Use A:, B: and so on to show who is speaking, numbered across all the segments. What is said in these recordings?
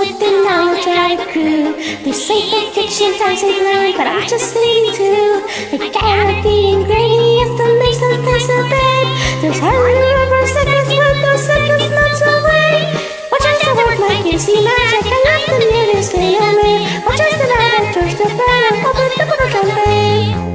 A: with the 9-to-5 crew. They say that fiction times they learn, but I'm just saying too. The gravity and gravy is the makes them pass a bed. There's hardly ever seconds, but those seconds not away. Watch as the work like you see magic, I left the near stay away. Watch as the night turns to burn, open the bottle champagne.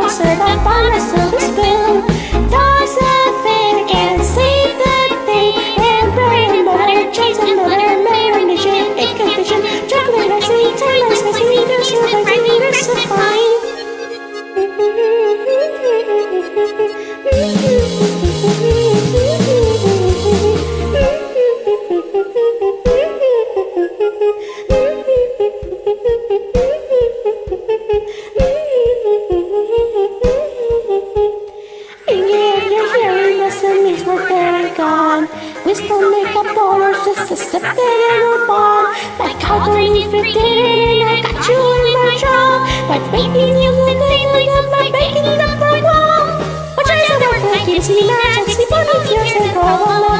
A: Serve up on a silver spoon. Toss a fin and save the day. And bread and butter, cheese and butter, marination, egg condition, chocolate ice cream, time ice cream, there's so fine, there's so fine. We still make up borders just to step in a bar. Like how do you fit in and I got you in my job. By baking you the thing and by baking up the wall. Watch as I work like you see magic, sleep on with yours and all along.